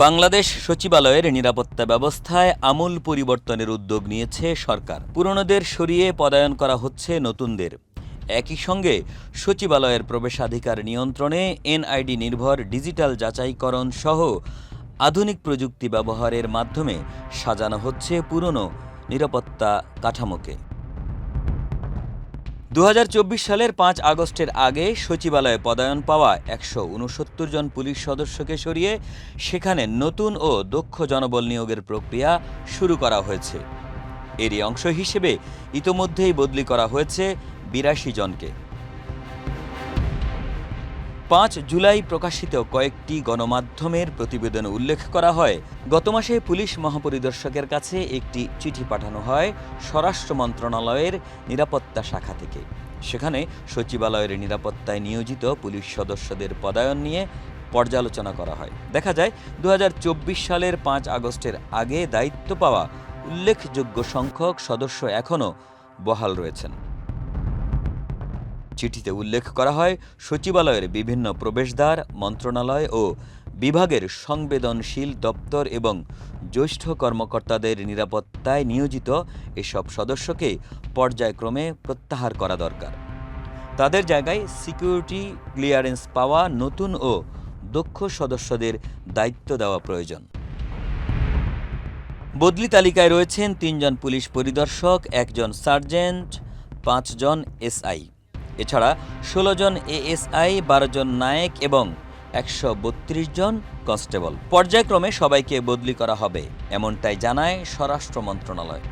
বাংলাদেশ সচিবালয়ের নিরাপত্তা ব্যবস্থায় আমূল পরিবর্তনের উদ্যোগ নিয়েছে সরকার। পুরনোদের সরিয়ে পদায়ন করা হচ্ছে নতুনদের। একই সঙ্গে সচিবালয়ের প্রবেশাধিকার নিয়ন্ত্রণে এনআইডি নির্ভর ডিজিটাল যাচাইকরণ সহ আধুনিক প্রযুক্তি ব্যবহারের মাধ্যমে সাজানো হচ্ছে পুরনো নিরাপত্তা কাঠামোকে। 2024 সালের 5 আগস্টের আগে সচিবালয়ে পদায়ন পাওয়া 169 জন পুলিশ সদস্যকে সরিয়ে সেখানে নতুন ও দক্ষ জনবল নিয়োগের প্রক্রিয়া শুরু করা হয়েছে। এরই অংশ হিসেবে ইতোমধ্যেই বদলি করা হয়েছে 82 জনকে। 5 জুলাই প্রকাশিত কয়েকটি গণমাধ্যমের প্রতিবেদনে উল্লেখ করা হয়, গত মাসে পুলিশ মহাপরিদর্শকের কাছে একটি চিঠি পাঠানো হয় স্বরাষ্ট্র মন্ত্রণালয়ের নিরাপত্তা শাখা থেকে। সেখানে সচিবালয়ের নিরাপত্তায় নিয়োজিত পুলিশ সদস্যদের পদায়ন নিয়ে পর্যালোচনা করা হয়। দেখা যায় 2024 সালের 5 আগস্টের আগে দায়িত্ব পাওয়া উল্লেখযোগ্য সংখ্যক সদস্য এখনও বহাল রয়েছেন। চিঠিতে উল্লেখ করা হয়, সচিবালয়ের বিভিন্ন প্রবেশদ্বার, মন্ত্রণালয় ও বিভাগের সংবেদনশীল দপ্তর এবং জ্যেষ্ঠ কর্মকর্তাদের নিরাপত্তায় নিয়োজিত এসব সদস্যকে পর্যায়ক্রমে প্রত্যাহার করা দরকার। তাদের জায়গায় সিকিউরিটি ক্লিয়ারেন্স পাওয়া নতুন ও দক্ষ সদস্যদের দায়িত্ব দেওয়া প্রয়োজন। বদলি তালিকায় রয়েছেন 3 জন পুলিশ পরিদর্শক, 1 জন সার্জেন্ট, 5 জন এসআই। এছাড়া 16 জন এএসআই, 12 জন নায়েক এবং 132 জন কনস্টেবল। পর্যায়ক্রমে সবাইকে বদলি করা হবে, এমনটাই জানায় স্বরাষ্ট্র মন্ত্রণালয়।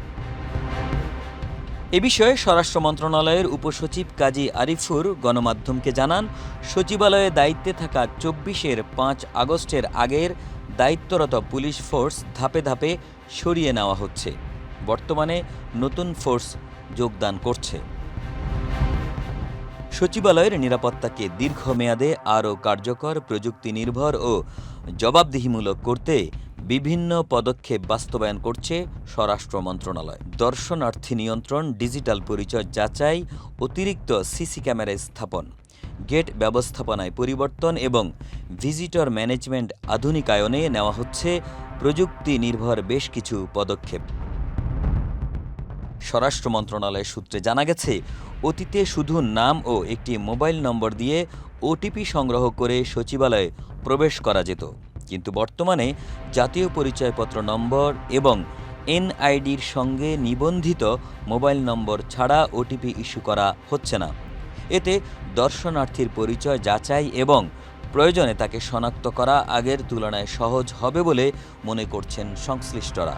এ বিষয়ে স্বরাষ্ট্র মন্ত্রণালয়ের উপসচিব কাজী আরিফুর গণমাধ্যমকে জানান, সচিবালয়ে দায়িত্বে থাকা 24-এর 5 আগস্টের আগের দায়িত্বরত পুলিশ ফোর্স ধাপে ধাপে সরিয়ে নেওয়া হচ্ছে। বর্তমানে নতুন ফোর্স যোগদান করছে। সচিবালয়ের নিরাপত্তাকে দীর্ঘমেয়াদে আরও কার্যকর, প্রযুক্তি নির্ভর ও জবাবদিহিমূলক করতে বিভিন্ন পদক্ষেপ বাস্তবায়ন করছে স্বরাষ্ট্র মন্ত্রণালয়। দর্শনার্থী নিয়ন্ত্রণ, ডিজিটাল পরিচয় যাচাই, অতিরিক্ত সিসি ক্যামেরা স্থাপন, গেট ব্যবস্থাপনায় পরিবর্তন এবং ভিজিটর ম্যানেজমেন্ট আধুনিকায়নে নেওয়া হচ্ছে প্রযুক্তি নির্ভর বেশ কিছু পদক্ষেপ। স্বরাষ্ট্র মন্ত্রণালয় সূত্রে জানা গেছে, অতীতে শুধু নাম ও একটি মোবাইল নম্বর দিয়ে ওটিপি সংগ্রহ করে সচিবালয়ে প্রবেশ করা যেত, কিন্তু বর্তমানে জাতীয় পরিচয়পত্র নম্বর এবং এনআইডির সঙ্গে নিবন্ধিত মোবাইল নম্বর ছাড়া ওটিপি ইস্যু করা হচ্ছে না। এতে দর্শনার্থীর পরিচয় যাচাই এবং প্রয়োজনে তাকে শনাক্ত করা আগের তুলনায় সহজ হবে বলে মনে করছেন সংশ্লিষ্টরা।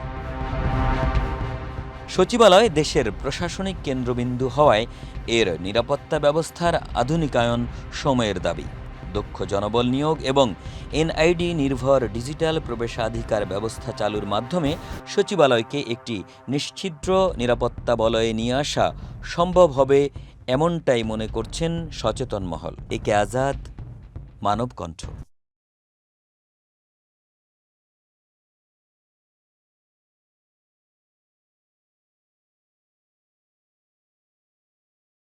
সচিবালয় দেশের প্রশাসনিক কেন্দ্রবিন্দু হওয়ায় এর নিরাপত্তা ব্যবস্থার আধুনিকায়ন সময়ের দাবি। দক্ষ জনবল নিয়োগ এবং এনআইডি নির্ভর ডিজিটাল প্রবেশাধিকার ব্যবস্থা চালুর মাধ্যমে সচিবালয়কে একটি নিশ্ছিদ্র নিরাপত্তা বলয়ে নিয়ে আসা সম্ভব হবে, এমনটাই মনে করছেন সচেতন মহল। একে আজাদ, মানবকণ্ঠ।